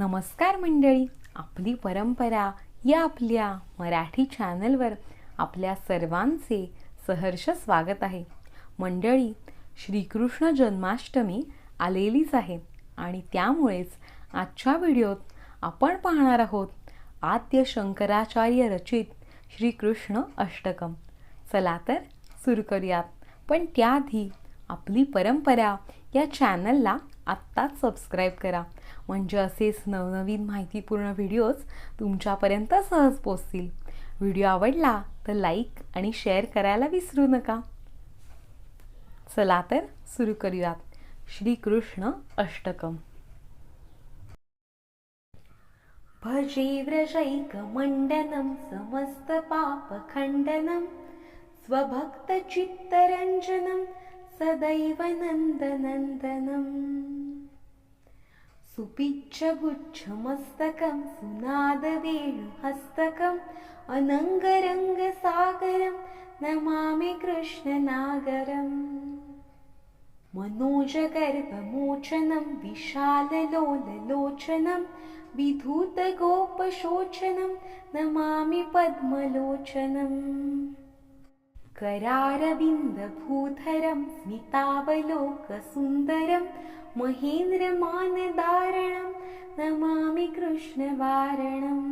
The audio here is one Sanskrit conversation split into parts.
नमस्कार मंडळी, आपली परंपरा या आपल्या मराठी चॅनलवर आपल्या सर्वांचे सहर्ष स्वागत आहे. मंडळी, श्रीकृष्ण जन्माष्टमी आलेलीच आहे आणि त्यामुळेच आजच्या व्हिडिओत आपण पाहणार आहोत आद्य शंकराचार्य रचित श्रीकृष्ण अष्टकम. चला तर सुरू करूयात. पण त्याआधी आपली परंपरा या चॅनलला आत्ताच सबस्क्राईब करा, म्हणजे असेच नवनवीन माहितीपूर्ण व्हिडिओज तुमच्यापर्यंत सहज पोहोचतील. व्हिडिओ आवडला तर लाईक आणि शेअर करायला विसरू नका. चला तर सुरू करूयात. श्रीकृष्ण अष्टकम. भजे व्रजैकमण्डनं समस्तपापखण्डनं स्वभक्तचित्तरञ्जनं सदैव नन्दनन्दनं सुपिच्छगुच्छमस्तकं सुनादवेणुहस्तकम् अनङ्गरङ्गसागरं नमामि कृष्णनागरम् मनोजगर्भमोचनं विशाललोललोचनं विधूतगोपशोचनं नमामि पद्मलोचनम् करारविन्दभूधरं स्मितावलोकसुन्दरं महेन्द्रमानदारणं नमामि कृष्णवारणम्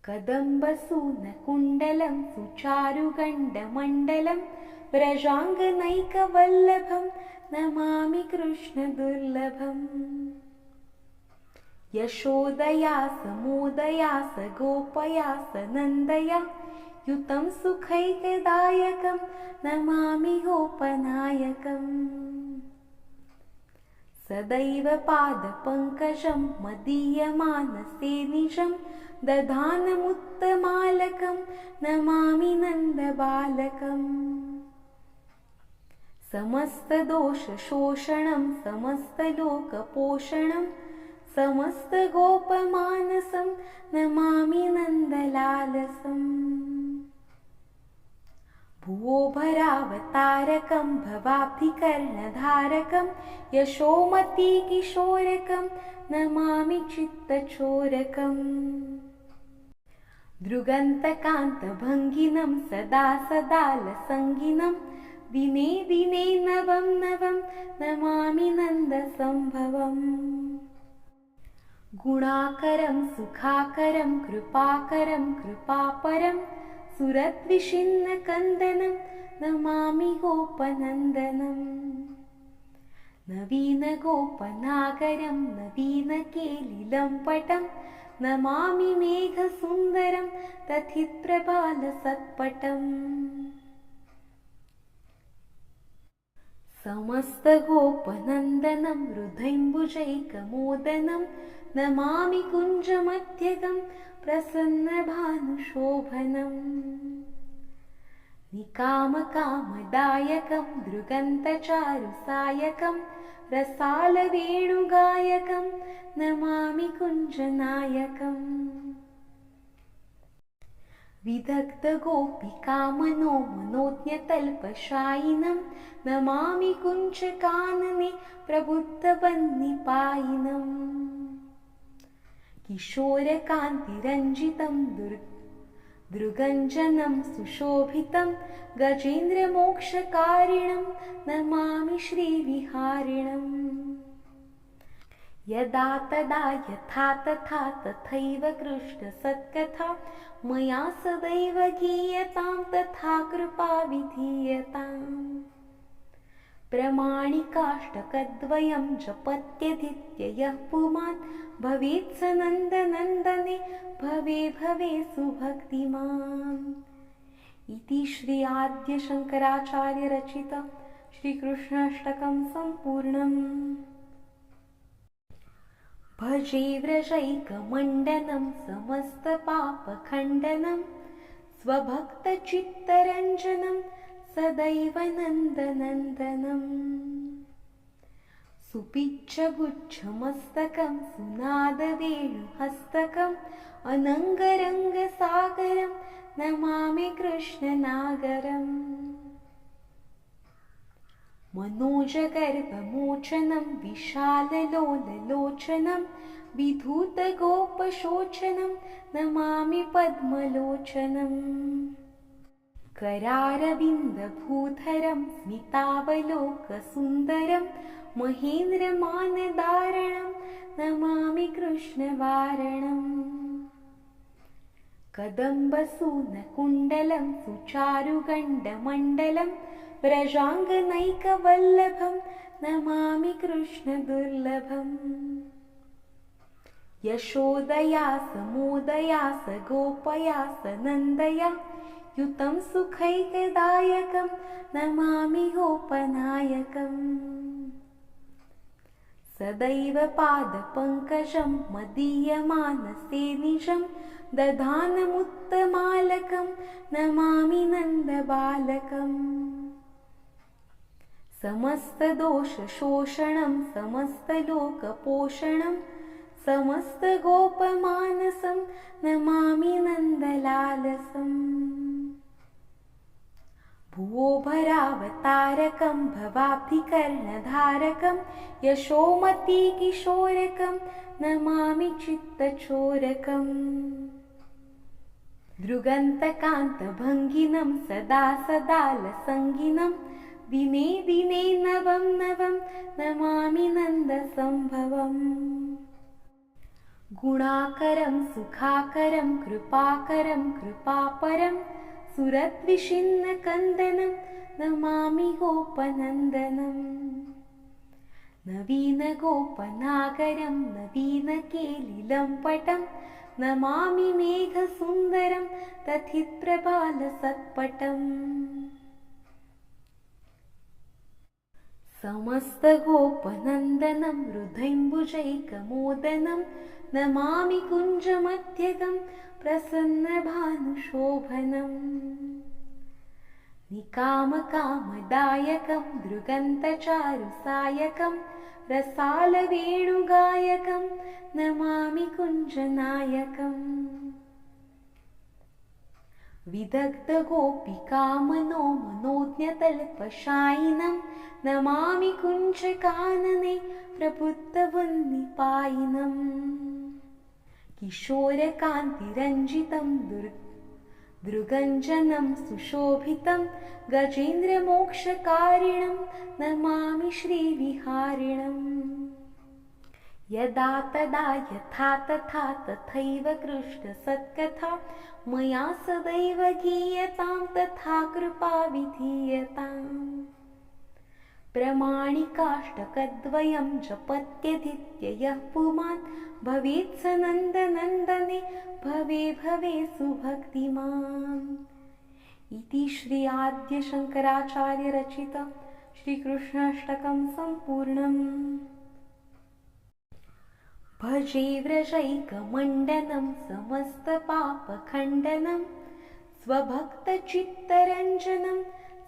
कदम्बसूनकुण्डलं सुचारुगण्डमण्डलं व्रजाङ्गनैकवल्लभं नमामि कृष्णदुर्लभम् यशोदया समोदया सगोपया सनन्दया युतं सुखैकदायकं नमामि गोपनायकम् सदैव पादपङ्कजं मदीयमानसे निजं दधानमुत्तमालकं नमामि नन्दबालकम् समस्तदोषशोषणं समस्तलोकपोषणं समस्तगोपमानसं नमामि नन्दलालसम् भुवोभरावतारकं भवाब्धिकर्णधारकं यशोमतीकिशोरकं नमामि चित्तचोरकम् दृगन्तकान्तभङ्गिनं सदा सदालसङ्गिनं दिने दिने नवं नवं नमामि नन्दसम्भवम् गुणाकरं सुखाकरं कृपाकरं कृपापरं सुरद्विषिन्नकन्दनं नमामि गोपनन्दनम् नवीनगोपनागरं नवीनकेलिलम्पटं नमामि मेघसुन्दरं तथित्प्रबालसत्पटम् समस्तगोपनन्दनं हृदयम्बुजैकमोदनं नमामि कुञ्जमध्यगं प्रसन्नभानुशोभनम् निकामकामदायकं दृगन्तचारुसायकं रसालवेणुगायकं नमामि कुञ्जनायकम् विदग्धगोपिकामनो मनोज्ञतल्पशायिनं नमामि कुञ्जकानने प्रबुद्धवह्निपायिनम् किशोरकान्तिरञ्जितं दृगञ्जनं सुशोभितं गजेन्द्रमोक्षकारिणं नमामि श्रीविहारिणम् यदा तदा यथा तथा तथैव कृष्णसत्कथा मया सदैव गीयतां तथा कृपा विधीयताम् प्रमाणिकाष्टकद्वयं जपत्यधीत्य यः पुमान् भवेत् स नन्दनन्दने भवे भवे सुभक्तिमान् इति श्री आद्य शंकराचार्य रचित श्रीकृष्णाष्टकं सम्पूर्णम्. भजे व्रजैकमण्डनं समस्तपापखण्डनं स्वभक्तचित्तरञ्जनं सदैव नन्दनन्दनं सुपिच्छगुच्छमस्तकं सुनादवेणुहस्तकम् अनङ्गरङ्गसागरं नमामि कृष्णनागरम् मनोजगर्वमोचनं विशाललोललोचनं विधूतगोपशोचनं नमामि पद्मलोचनम् करारविन्दभूधरं स्मितावलोकसुन्दरं महेन्द्रमानदारणं नमामि कृष्णवारणम् कदम्बसूनकुण्डलं सुचारुगण्डमण्डलं व्रजाङ्गनैकवल्लभं नमामि कृष्णदुर्लभम् यशोदया समोदया स गोपया स नन्दया युतं सुखैकदायकं नमामि गोपनायकम् सदैव पादपङ्कजं मदीयमानसे निजं दधानमुत्तमालकं नमामि नन्दबालकम् समस्तदोषशोषणं समस्तलोकपोषणं समस्तगोपमानसं नमामि नन्दलालसम् भुवोभरावतारकं भवाब्धिकर्णधारकं यशोमतीकिशोरकं नमामि चित्तचोरकम् दृगन्तकान्तभङ्गिनं सदा सदालसङ्गिनं दिने दिने नवं नवं नमामि नन्दसम्भवम् गुणाकरं सुखाकरं कृपाकरं कृपापरं सुरद्विषिन्नकन्दनं नमामि गोपनन्दनम् नवीनगोपनागरं नवीनकेलिलम्पटं नमामि मेघसुन्दरं तथित्प्रबालसत्पटम् समस्तगोपनन्दनं हृदयम्बुजैकमोदनं नमामि कुञ्जमध्यगं प्रसन्नभानुशोभनम् निकामकामदायकं दृगन्तचारुसायकं रसालवेणुगायकं नमामि कुञ्जनायकम् विदग्धगोपिकामनो मनोज्ञतल्पशायिनं नमामि कुञ्जकानने प्रबुद्धवन्निपायिनम् किशोरकान्तिरञ्जितं दृगञ्जनं सुशोभितं गजेन्द्रमोक्षकारिणं नमामि श्रीविहारिणम् यदा तदा यथा तथा तथैव कृष्णसत्कथा मया सदैव गीयतां तथा कृपा विधीयताम् प्रमाणिकाष्टकद्वयं जपत्यधीत्य यः पुमान् भवेत् स नन्दनन्दने भवे भवे सुभक्तिमान् इति श्री आद्यशङ्कराचार्य रचितं श्रीकृष्णाष्टकं सम्पूर्णम् भजे व्रजैकमण्डनं समस्तपापखण्डनं स्वभक्तचित्तरञ्जनं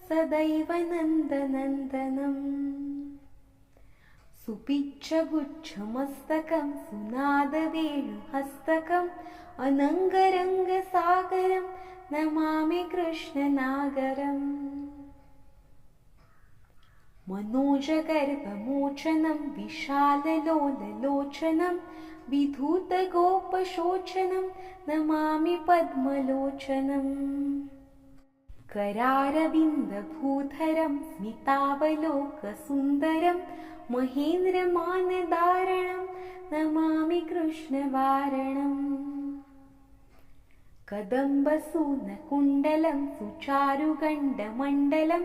सदैव नन्दनन्दनम् सुपिच्छगुच्छमस्तकं सुनादवेणुहस्तकम् अनङ्गरङ्गसागरं नमामि कृष्णनागरम् मनोजगर्वमोचनं विशाललोललोचनं विधूतगोपशोचनं नमामि पद्मलोचनम् करारविन्दभूधरं स्मितावलोकसुन्दरं महेन्द्रमानदारणं नमामि कृष्णवारणम् कदम्बसूनकुण्डलं सुचारुगण्डमण्डलं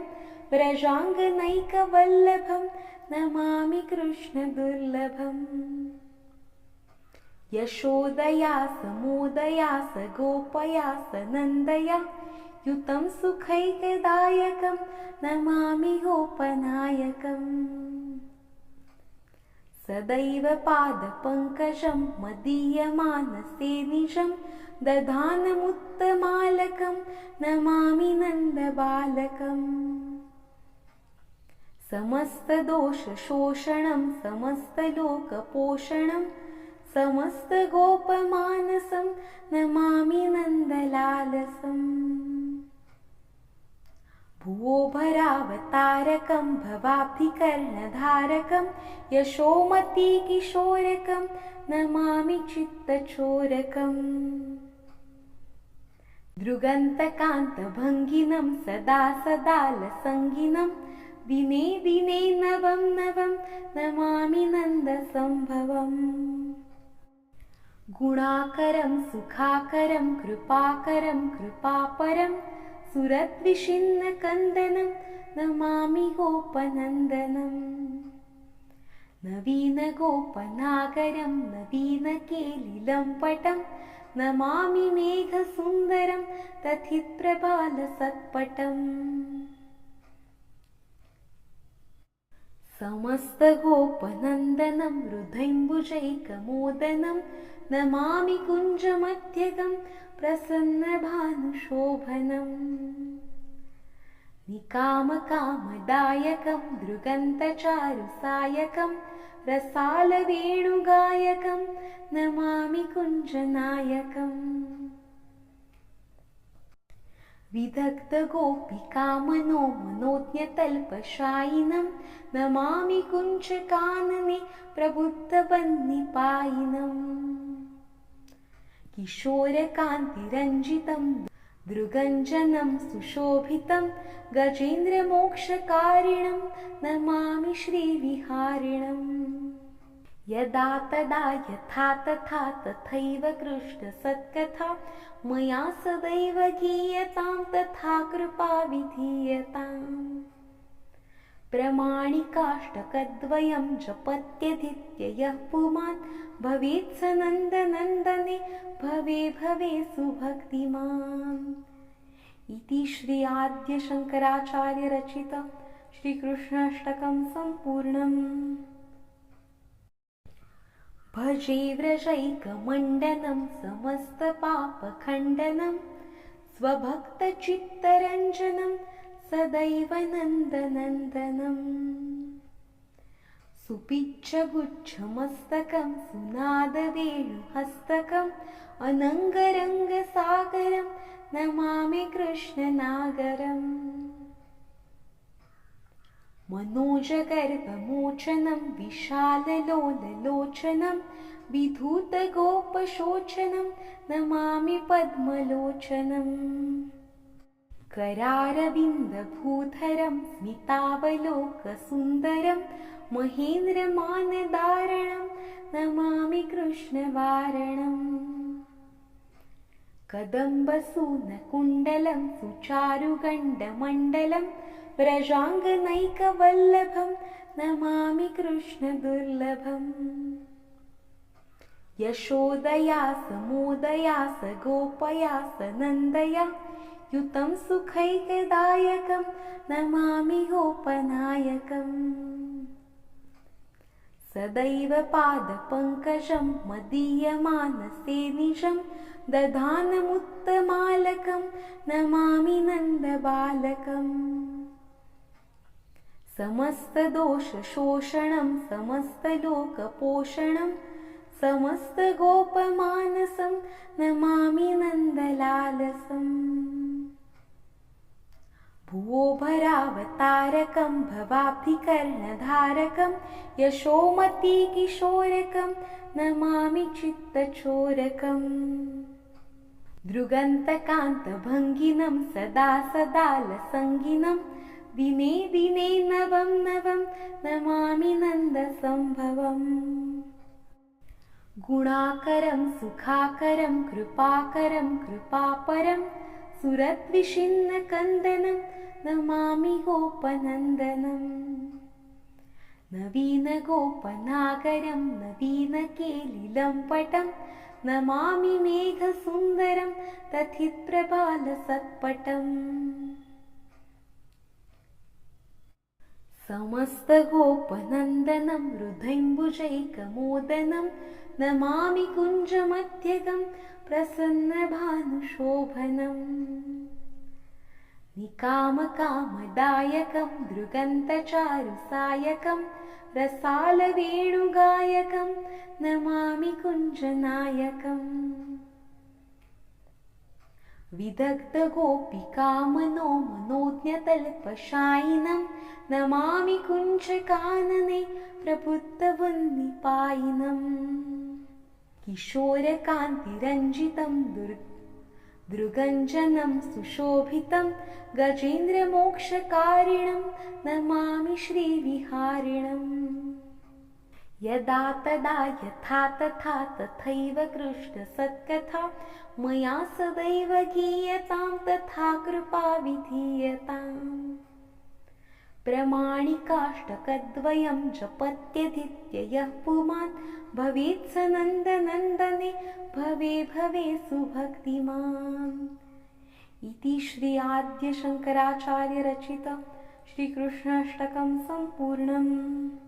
व्रजाङ्गनैकवल्लभं नमामि कृष्णदुर्लभम् यशोदया समोदया स गोपया स नन्दया युतं सुखैकदायकं नमामि गोपनायकम् सदैव पादपङ्कजं मदीयमानसे निजं दधानमुत्तमालकं नमामि नन्दबालकम् समस्तदोषशोषणं समस्तलोकपोषणं भुवोभरावतारकं भवाब्धिकर्णधारकं यशोमतीकिशोरकं नमामि चित्तचोरकम् दृगन्तकान्तभङ्गिनं सदा सदालसङ्गिनं दिने दिने नवं नवं नमामि नन्दसम्भवम् गुणाकरं सुखाकरं कृपाकरं कृपापरं सुरद्विषिन्नकन्दनं नमामि गोपनन्दनम् नवीनगोपनागरं नवीनकेलिलम्पटं नमामि मेघसुन्दरं तथित्प्रबालसत्पटम् समस्तगोपनन्दनं हृदयम्बुजैकमोदनं नमामि कुञ्जमध्यगं प्रसन्नभानुशोभनम् निकामकामदायकं दृगन्तचारुसायकं रसालवेणुगायकं नमामि कुञ्जनायकम् विदग्धगोपिकामनो मनोज्ञतल्पशायिनं नमामि कुञ्जकानने प्रबुद्धवह्निपायिनम् किशोरकान्तिरञ्जितं दृगञ्जनं सुशोभितं गजेन्द्रमोक्षकारिणं नमामि श्रीविहारिणम् यदा तदा यथा तथा तथैव कृष्णसत्कथा मया सदैव गीयतां तथा कृपा विधीयताम् प्रमाणिकाष्टकद्वयं जपत्यधीत्य यः पुमान् भवेत् स नन्दनन्दने भवे भवे सुभक्तिमान् इति श्री आद्यशङ्कराचार्य रचितं श्रीकृष्णाष्टकं सम्पूर्णम् भजे व्रजैकमण्डनं समस्तपापखण्डनं स्वभक्तचित्तरञ्जनं सदैव नन्दनन्दनम् सुपिच्छगुच्छमस्तकं सुनादवेणुहस्तकम् अनङ्गरङ्गसागरं नमामि कृष्णनागरम् मनोजगर्वमोचनं विशाललोललोचनं विधूतगोपशोचनं नमामि पद्मलोचनम् करारविन्दभूधरं स्मितावलोकसुन्दरं महेन्द्रमानदारणं नमामि कृष्णवारणम् कदम्बसूनकुण्डलं सुचारुगण्डमण्डलं व्रजाङ्गनैकवल्लभं नमामि कृष्णदुर्लभम् यशोदया समोदया स गोपया स नन्दया युतं सुखैकदायकं नमामि गोपनायकम् सदैव पादपङ्कजं मदीयमानसे निजं दधानमुत्तमालकं नमामि नन्दबालकम् समस्तदोषशोषणं समस्तलोकपोषणं समस्तगोपमानसं नमामि नन्दलालसम् भुवोभरावतारकं भवाब्धिकर्णधारकं यशोमतीकिशोरकं नमामि चित्तचोरकम् दृगन्तकान्तभङ्गिनं सदा सदालसङ्गिनं दिने दिने नवं नवं नमामि नन्दसम्भवम् गुणाकरं सुखाकरं कृपाकरं कृपापरं सुरद्विषिन्नकन्दनं नमामि गोपनन्दनम् नवीनगोपनागरं नवीनकेलिलम्पटं नमामि मेघसुन्दरं तथित्प्रबालसत्पटम् समस्तगोपनन्दनं हृदयम्बुजैकमोदनं नमामि कुञ्जमध्यगं प्रसन्नभानुशोभनम् निकामकामदायकं दृगन्तचारुसायकं रसालवेणुगायकं नमामि कुञ्जनायकम् विदग्धगोपिकामनो मनोज्ञतल्पशायिनं नमामि कुञ्जकानने प्रबुद्धवन्निपायिनम् किशोरकान्तिरञ्जितं दृगञ्जनं सुशोभितं गजेन्द्रमोक्षकारिणं नमामि श्रीविहारिणम् यदा तदा यथा तथा तथैव कृष्णसत्कथा मया सदैव गीयतां तथा कृपा विधीयताम् प्रमाणिकाष्टकद्वयं जपत्यधीत्य यः पुमान् भवेत् स नन्दनन्दने भवे भवे सुभक्तिमान् इति श्री आद्य शङ्कराचार्य रचित श्रीकृष्णाष्टकं सम्पूर्णम्।